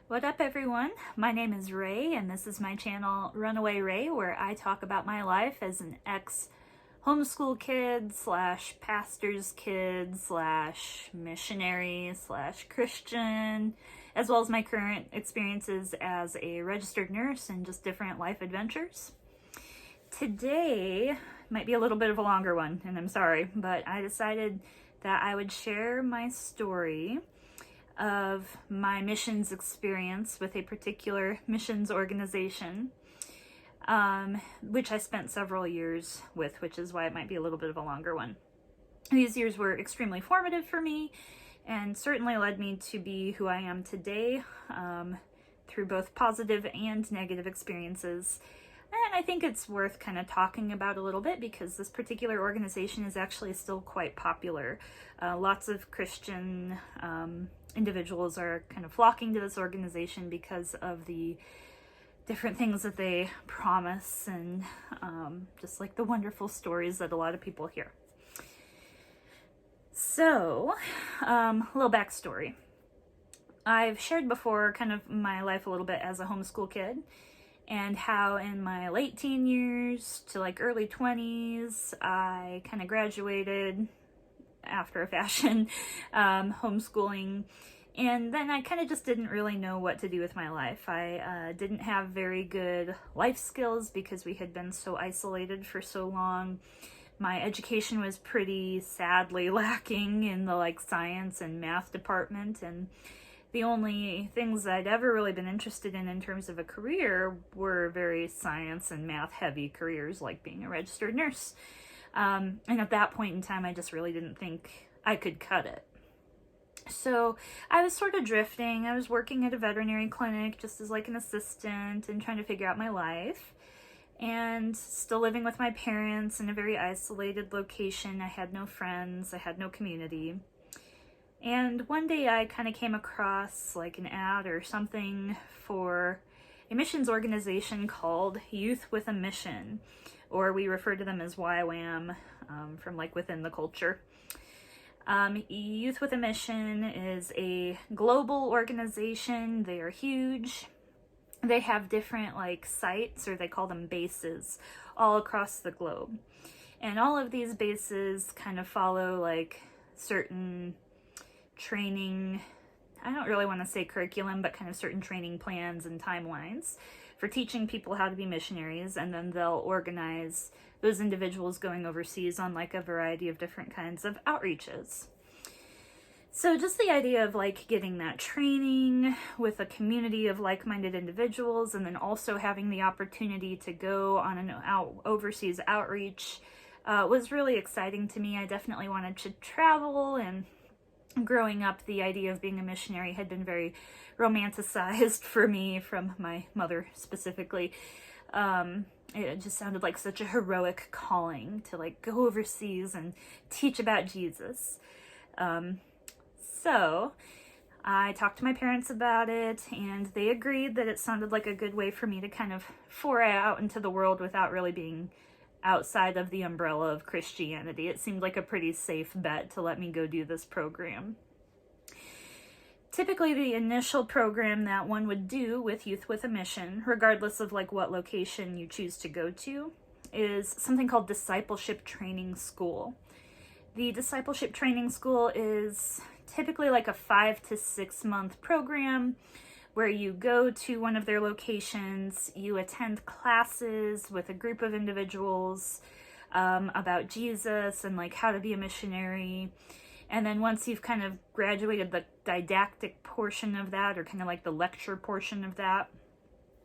What up, everyone? My name is Ray, and this is my channel Runaway Ray, where I talk about my life as an ex-homeschool kid slash pastor's kid slash missionary slash Christian, as well as my current experiences as a registered nurse and just different life adventures. Today might be a little bit of a longer one, and I'm sorry, but I decided that I would share my story of my missions experience with a particular missions organization, which I spent several years with, which is why it might be a little bit of a longer one. These years were extremely formative for me and certainly led me to be who I am today, through both positive and negative experiences. And I think it's worth kind of talking about a little bit because this particular organization is actually still quite popular. Lots of Christian individuals are kind of flocking to this organization because of the different things that they promise and just like the wonderful stories that a lot of people hear. So, a little backstory. I've shared before kind of my life a little bit as a homeschool kid and how in my late teen years to like early 20s, I kind of graduated after a fashion, homeschooling. And then I kind of just didn't really know what to do with my life. I didn't have very good life skills because we had been so isolated for so long. My education was pretty sadly lacking in the like science and math department, and the only things I'd ever really been interested in terms of a career were very science and math heavy careers like being a registered nurse. And at that point in time, I just really didn't think I could cut it. So I was sort of drifting. I was working at a veterinary clinic just as like an assistant and trying to figure out my life, and still living with my parents in a very isolated location. I had no friends. I had no community. And one day I kind of came across like an ad or something for a missions organization called Youth with a Mission, or we refer to them as YWAM, from like within the culture. Youth with a Mission is a global organization. They are huge. They have different like sites, or they call them bases, all across the globe. And all of these bases kind of follow like certain training, I don't really want to say curriculum, but kind of certain training plans and timelines for teaching people how to be missionaries, and then they'll organize those individuals going overseas on like a variety of different kinds of outreaches. So just the idea of like getting that training with a community of like-minded individuals, and then also having the opportunity to go on an overseas outreach was really exciting to me. I definitely wanted to travel, and growing up, the idea of being a missionary had been very romanticized for me from my mother specifically. It just sounded like such a heroic calling to like go overseas and teach about Jesus. So I talked to my parents about it, and they agreed that it sounded like a good way for me to kind of foray out into the world without really being outside of the umbrella of Christianity. It seemed like a pretty safe bet to let me go do this program. Typically, the initial program that one would do with Youth with a Mission, regardless of like what location you choose to go to, is something called Discipleship Training School. The Discipleship Training School is typically like a 5 to 6 month program where you go to one of their locations, you attend classes with a group of individuals about Jesus and like how to be a missionary. And then once you've kind of graduated the didactic portion of that, or kind of like the lecture portion of that,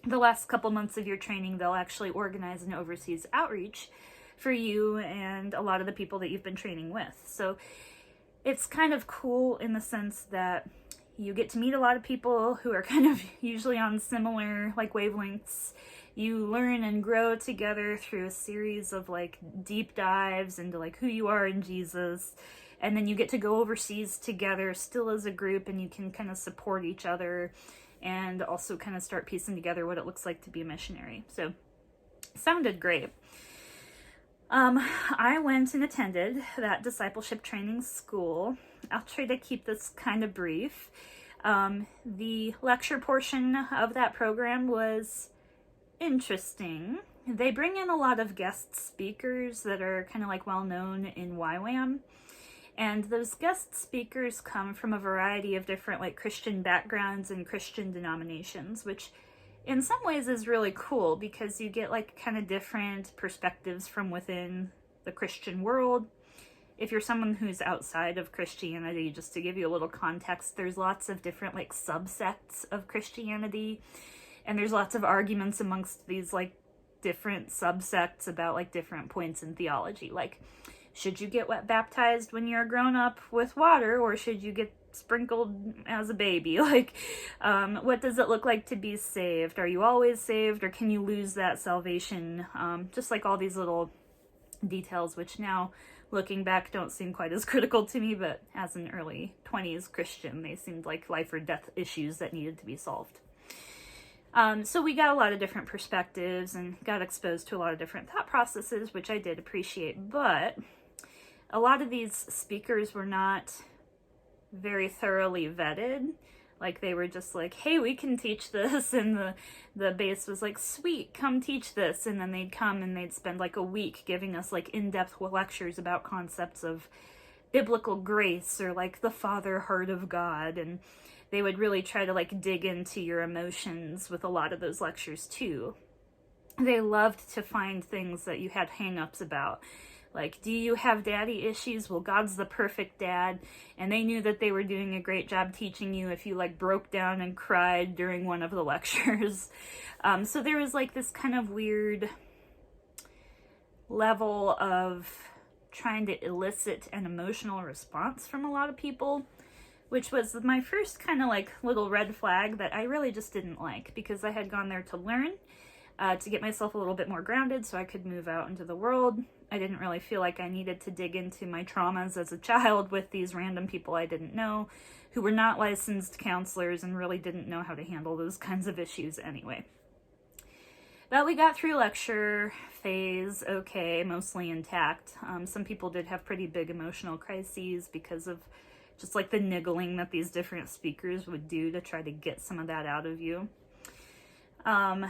the last couple months of your training, they'll actually organize an overseas outreach for you and a lot of the people that you've been training with. So it's kind of cool in the sense that you get to meet a lot of people who are kind of usually on similar like wavelengths. You learn and grow together through a series of like deep dives into like who you are in Jesus. And then you get to go overseas together still as a group, and you can kind of support each other and also kind of start piecing together what it looks like to be a missionary. So sounded great. I went and attended that discipleship training school. I'll try to keep this kind of brief. The lecture portion of that program was interesting. They bring in a lot of guest speakers that are kind of like well known in YWAM. And those guest speakers come from a variety of different like Christian backgrounds and Christian denominations, which in some ways is really cool because you get like kind of different perspectives from within the Christian world. If you're someone who's outside of Christianity, just to give you a little context, there's lots of different like subsects of Christianity, and there's lots of arguments amongst these like different subsects about like different points in theology. Like, should you get wet baptized when you're grown up with water, or should you get sprinkled as a baby? Like, what does it look like to be saved? Are you always saved, or can you lose that salvation? Just like all these little details, which now, looking back, don't seem quite as critical to me, but as an early 20s Christian, they seemed like life or death issues that needed to be solved. So we got a lot of different perspectives and got exposed to a lot of different thought processes, which I did appreciate, but a lot of these speakers were not very thoroughly vetted. Like, they were just like, hey, we can teach this, and the base was like, sweet, come teach this, and then they'd come and they'd spend like a week giving us like in-depth lectures about concepts of biblical grace or like the father heart of God, and they would really try to like dig into your emotions with a lot of those lectures too. They loved to find things that you had hang-ups about. Like, do you have daddy issues? Well, God's the perfect dad. And they knew that they were doing a great job teaching you if you like broke down and cried during one of the lectures. So there was like this kind of weird level of trying to elicit an emotional response from a lot of people, which was my first kind of like little red flag that I really just didn't like, because I had gone there to learn, to get myself a little bit more grounded so I could move out into the world. I didn't really feel like I needed to dig into my traumas as a child with these random people I didn't know, who were not licensed counselors and really didn't know how to handle those kinds of issues anyway. But we got through lecture phase okay, mostly intact. Some people did have pretty big emotional crises because of just like the niggling that these different speakers would do to try to get some of that out of you. And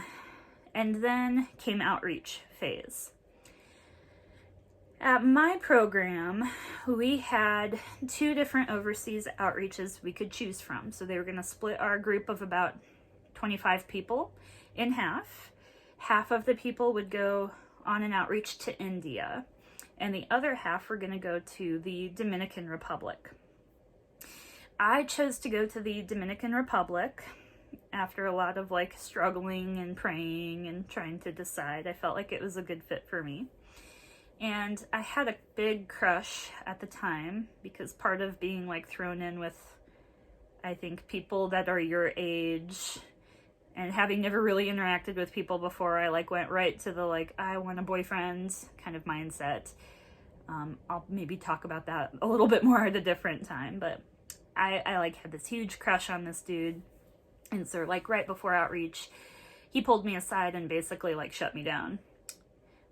then came outreach phase. At my program, we had 2 different overseas outreaches we could choose from. So they were going to split our group of about 25 people in half. Half of the people would go on an outreach to India, and the other half were going to go to the Dominican Republic. I chose to go to the Dominican Republic after a lot of like struggling and praying and trying to decide. I felt like it was a good fit for me. And I had a big crush at the time, because part of being like thrown in with, I think, people that are your age, and having never really interacted with people before, I like went right to the like, I want a boyfriend kind of mindset. I'll maybe talk about that a little bit more at a different time, but I like had this huge crush on this dude. And so like right before outreach, he pulled me aside and basically like shut me down.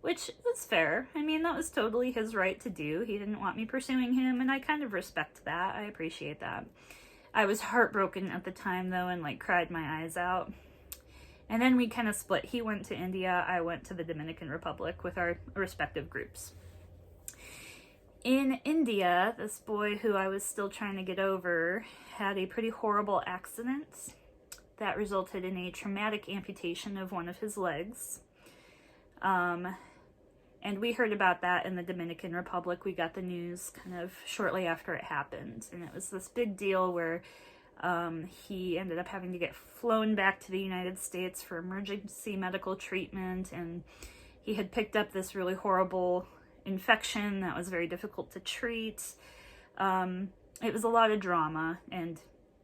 Which was fair. I mean, that was totally his right to do. He didn't want me pursuing him, and I kind of respect that. I appreciate that. I was heartbroken at the time, though, and, like, cried my eyes out. And then we kind of split. He went to India, I went to the Dominican Republic with our respective groups. In India, this boy who I was still trying to get over had a pretty horrible accident that resulted in a traumatic amputation of one of his legs. And we heard about that in the Dominican Republic. We got the news kind of shortly after it happened. And it was this big deal where he ended up having to get flown back to the United States for emergency medical treatment. And he had picked up this really horrible infection that was very difficult to treat. It was a lot of drama, and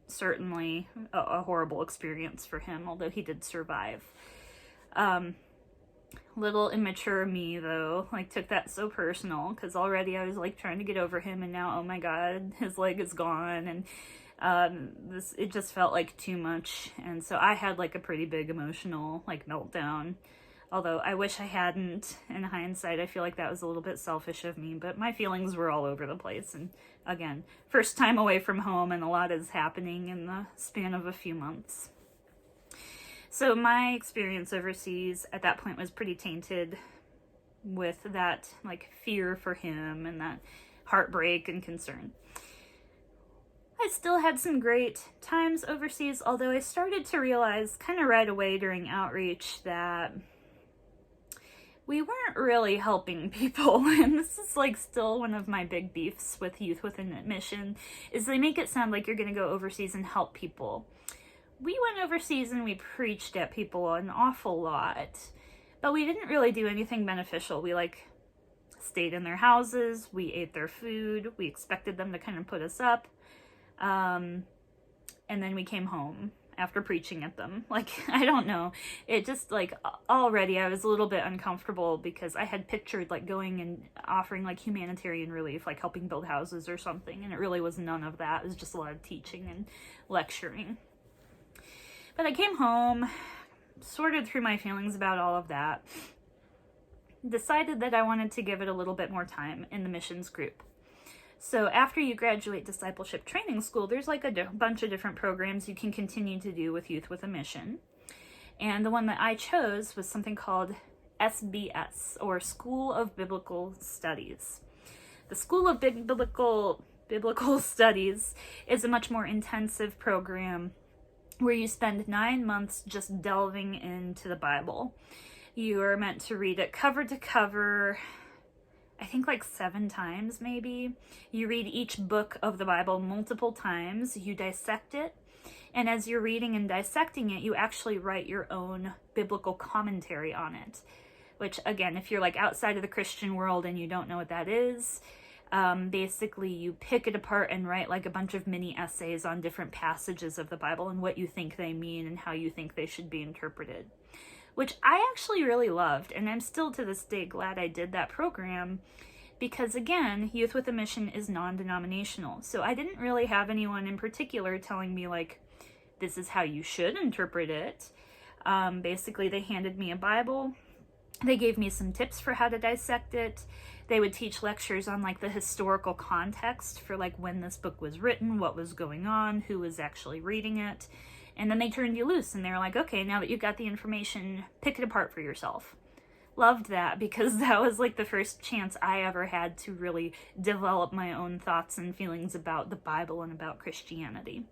certainly a horrible experience for him, although he did survive. Little immature me, though, like, took that so personal, because already I was, like, trying to get over him, and now, oh my god, his leg is gone, and it just felt like too much, and so I had, like, a pretty big emotional, like, meltdown. Although I wish I hadn't. In hindsight, I feel like that was a little bit selfish of me, but my feelings were all over the place. And again, first time away from home, and a lot is happening in the span of a few months. So my experience overseas at that point was pretty tainted with that like fear for him and that heartbreak and concern. I still had some great times overseas, although I started to realize kind of right away during outreach that we weren't really helping people. And this is like still one of my big beefs with Youth with a Mission, is they make it sound like you're going to go overseas and help people. We went overseas and we preached at people an awful lot, but we didn't really do anything beneficial. We like stayed in their houses, we ate their food, we expected them to kind of put us up, and then we came home after preaching at them. Like, I don't know, it just like already I was a little bit uncomfortable because I had pictured like going and offering like humanitarian relief, like helping build houses or something, and it really was none of that. It was just a lot of teaching and lecturing. But I came home, sorted through my feelings about all of that, decided that I wanted to give it a little bit more time in the missions group. So after you graduate discipleship training school, there's like a bunch of different programs you can continue to do with Youth with a Mission. And the one that I chose was something called SBS, or School of Biblical Studies. The School of Biblical Studies is a much more intensive program where you spend 9 months just delving into the Bible. You are meant to read it cover to cover, I think like 7 times maybe. You read each book of the Bible multiple times, you dissect it, and as you're reading and dissecting it, you actually write your own biblical commentary on it. Which, again, if you're like outside of the Christian world and you don't know what that is, basically you pick it apart and write like a bunch of mini essays on different passages of the Bible and what you think they mean and how you think they should be interpreted. Which I actually really loved, and I'm still to this day glad I did that program, because again, Youth with a Mission is non-denominational. So I didn't really have anyone in particular telling me like, this is how you should interpret it. Basically, they handed me a Bible. They gave me some tips for how to dissect it. They would teach lectures on like the historical context for like when this book was written, what was going on, who was actually reading it. And then they turned you loose and they were like, okay, now that you've got the information, pick it apart for yourself. Loved that, because that was like the first chance I ever had to really develop my own thoughts and feelings about the Bible and about Christianity.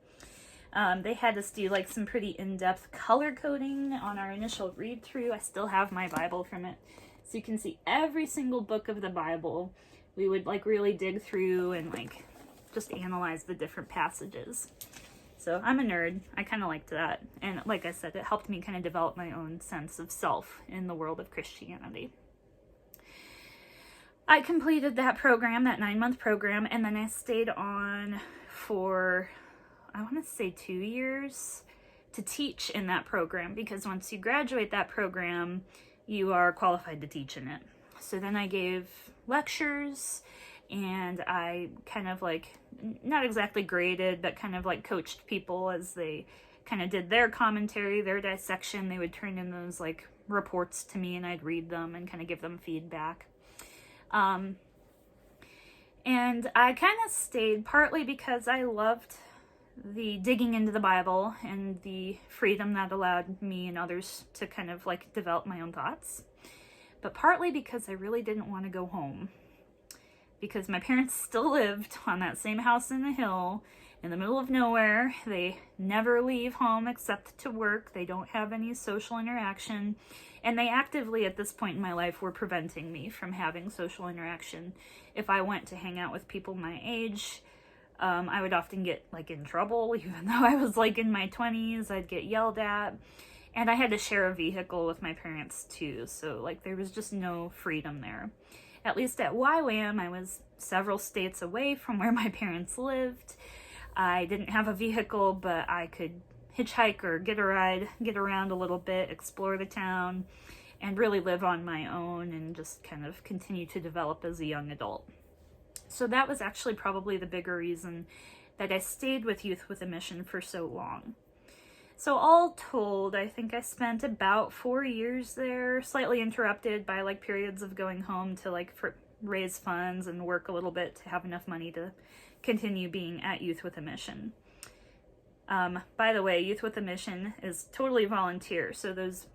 They had us do like some pretty in-depth color coding on our initial read through. I still have my Bible from it. So you can see every single book of the Bible. We would like really dig through and like just analyze the different passages. So I'm a nerd. I kind of liked that. And like I said, it helped me kind of develop my own sense of self in the world of Christianity. I completed that program, that 9-month program, and then I stayed on for, I want to say 2 years to teach in that program, because once you graduate that program, you are qualified to teach in it. So then I gave lectures, and I kind of like, not exactly graded, but kind of like coached people as they kind of did their commentary, their dissection. They would turn in those like reports to me and I'd read them and kind of give them feedback. And I kind of stayed partly because I loved the digging into the Bible and the freedom that allowed me and others to kind of like develop my own thoughts, but partly because I really didn't want to go home, because my parents still lived on that same house in the hill in the middle of nowhere. They never leave home except to work. They don't have any social interaction, and they actively at this point in my life were preventing me from having social interaction. If I went to hang out with people my age, I would often get like in trouble. Even though I was like in my 20s, I'd get yelled at, and I had to share a vehicle with my parents too, so like there was just no freedom there. At least at YWAM, I was several states away from where my parents lived. I didn't have a vehicle, but I could hitchhike or get a ride, get around a little bit, explore the town, and really live on my own and just kind of continue to develop as a young adult. So that was actually probably the bigger reason that I stayed with Youth with a Mission for so long. So all told, I think I spent about 4 years there, slightly interrupted by like periods of going home to like raise funds and work a little bit to have enough money to continue being at Youth with a Mission. By the way, Youth with a Mission is totally volunteer, so those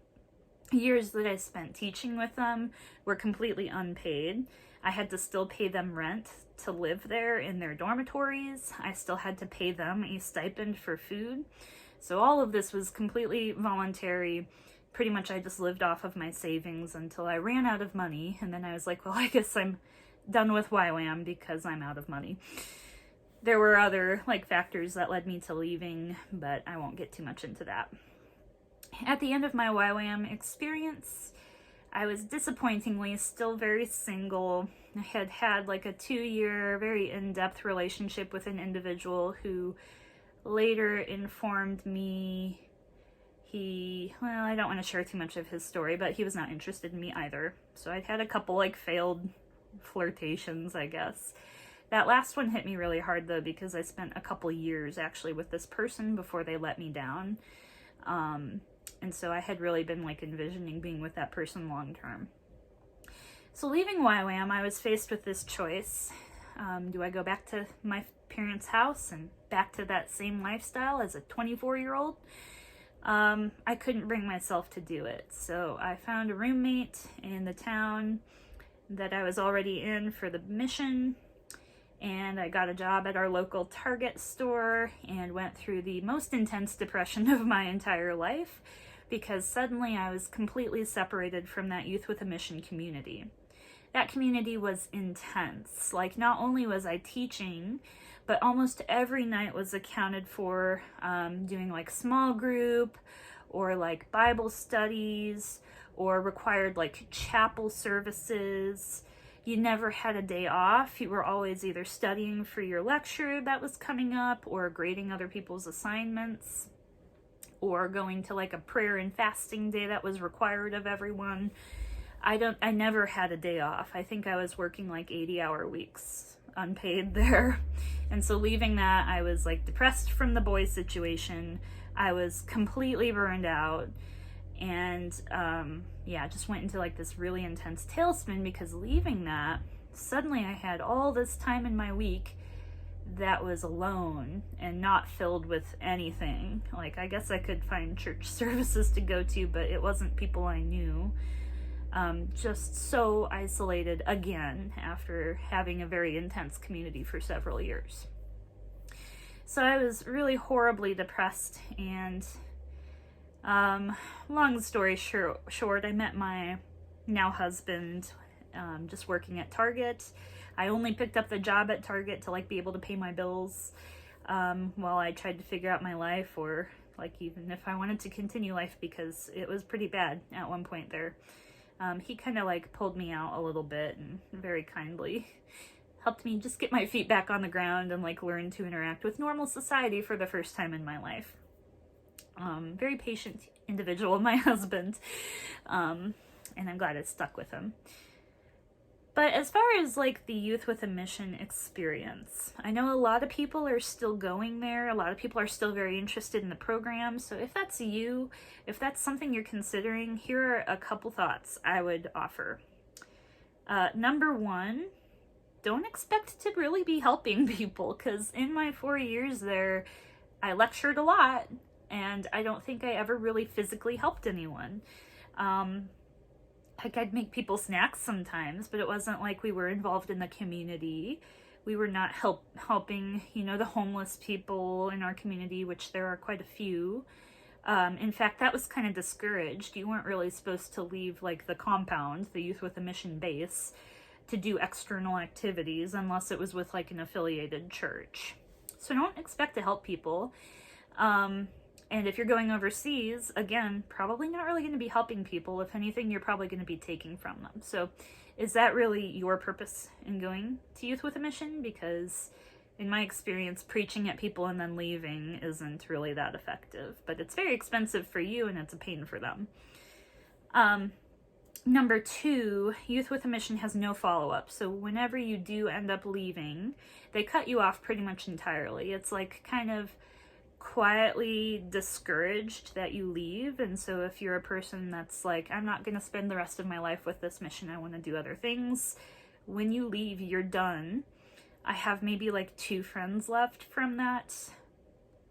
years that I spent teaching with them were completely unpaid. I had to still pay them rent to live there in their dormitories. I still had to pay them a stipend for food. So all of this was completely voluntary. Pretty much I just lived off of my savings until I ran out of money, and then I was like, well, I guess I'm done with YWAM because I'm out of money. There were other like factors that led me to leaving, but I won't get too much into that. At the end of my YWAM experience, I was disappointingly still very single. I had had like a 2-year, very in-depth relationship with an individual who later informed me I don't want to share too much of his story, but he was not interested in me either. So I'd had a couple like failed flirtations, I guess. That last one hit me really hard though, because I spent a couple years actually with this person before they let me down. And so I had really been like envisioning being with that person long term. So leaving YWAM, I was faced with this choice. Do I go back to my parents' house and back to that same lifestyle as a 24-year-old? I couldn't bring myself to do it. So I found a roommate in the town that I was already in for the mission, and I got a job at our local Target store and went through the most intense depression of my entire life because suddenly I was completely separated from that Youth with a Mission community. That community was intense. Like, not only was I teaching, but almost every night was accounted for doing like small group or like Bible studies or required like chapel services. You never had a day off. You were always either studying for your lecture that was coming up or grading other people's assignments or going to like a prayer and fasting day that was required of everyone. I never had a day off. I think I was working like 80-hour weeks unpaid there. And so leaving that, I was like depressed from the boys situation. I was completely burned out. And just went into like this really intense tailspin because leaving that, suddenly I had all this time in my week that was alone and not filled with anything. Like, I guess I could find church services to go to, but it wasn't people I knew. Just so isolated again after having a very intense community for several years. So I was really horribly depressed, and long story short, I met my now husband just working at Target. I only picked up the job at Target to like be able to pay my bills while I tried to figure out my life, or like even if I wanted to continue life, because it was pretty bad at one point there. He kind of like pulled me out a little bit and very kindly helped me just get my feet back on the ground and like learn to interact with normal society for the first time in my life. Very patient individual, my husband, and I'm glad I stuck with him. But as far as like the Youth with a Mission experience, I know a lot of people are still going there. A lot of people are still very interested in the program. So if that's you, if that's something you're considering, here are a couple thoughts I would offer. Number one, don't expect to really be helping people, because in my 4 years there, I lectured a lot, and I don't think I ever really physically helped anyone. Like, I'd make people snacks sometimes, but it wasn't like we were involved in the community. We were not helping, the homeless people in our community, which there are quite a few. In fact, that was kind of discouraged. You weren't really supposed to leave like the compound, the Youth with a Mission base, to do external activities unless it was with like an affiliated church. So don't expect to help people. And if you're going overseas, again, probably not really going to be helping people. If anything, you're probably going to be taking from them. So is that really your purpose in going to Youth with a Mission? Because in my experience, preaching at people and then leaving isn't really that effective. But it's very expensive for you, and it's a pain for them. Number two, Youth with a Mission has no follow-up. So whenever you do end up leaving, they cut you off pretty much entirely. It's like kind of quietly discouraged that you leave. And so if you're a person that's like, I'm not going to spend the rest of my life with this mission, I want to do other things, when you leave, you're done. I have maybe like 2 friends left from that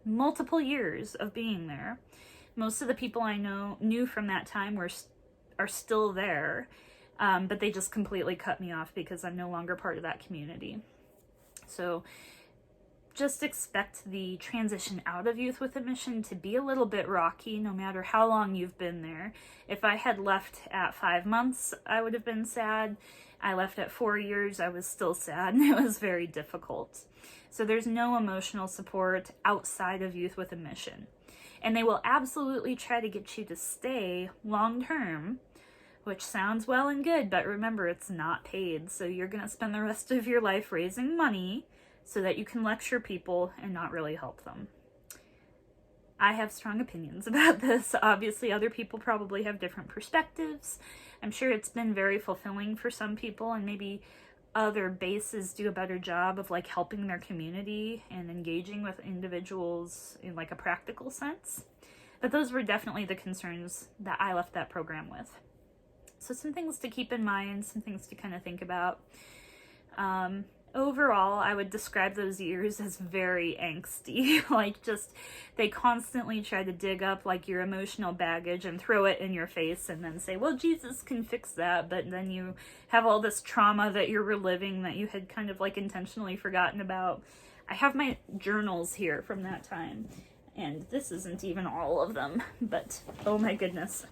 multiple years of being there. Most of the people I knew from that time are still there, but they just completely cut me off because I'm no longer part of that community. So just expect the transition out of Youth with a Mission to be a little bit rocky, no matter how long you've been there. If I had left at 5 months, I would have been sad. I left at 4 years, I was still sad, and it was very difficult. So there's no emotional support outside of Youth with a Mission. And they will absolutely try to get you to stay long term, which sounds well and good, but remember, it's not paid. So you're going to spend the rest of your life raising money so that you can lecture people and not really help them. I have strong opinions about this. Obviously, other people probably have different perspectives. I'm sure it's been very fulfilling for some people, and maybe other bases do a better job of like helping their community and engaging with individuals in like a practical sense. But those were definitely the concerns that I left that program with. So some things to keep in mind, some things to kind of think about. Overall, I would describe those years as very angsty. Like, just, they constantly try to dig up like your emotional baggage and throw it in your face and then say, well, Jesus can fix that. But then you have all this trauma that you're reliving that you had kind of like intentionally forgotten about. I have my journals here from that time, and this isn't even all of them, but oh my goodness,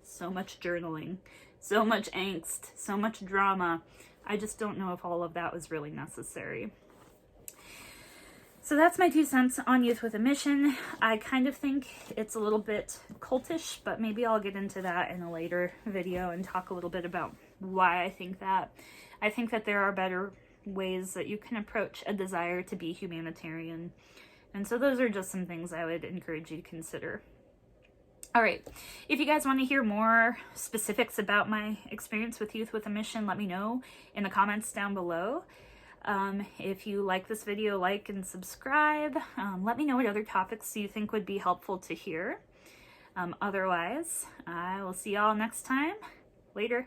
so much journaling, so much angst, so much drama. I just don't know if all of that was really necessary. So that's my 2 cents on Youth with a Mission. I kind of think it's a little bit cultish, but maybe I'll get into that in a later video and talk a little bit about why I think that. I think that there are better ways that you can approach a desire to be humanitarian. And so those are just some things I would encourage you to consider. All right, if you guys want to hear more specifics about my experience with Youth with a Mission, let me know in the comments down below. If you like this video, like and subscribe. Let me know what other topics you think would be helpful to hear. Otherwise, I will see y'all next time. Later.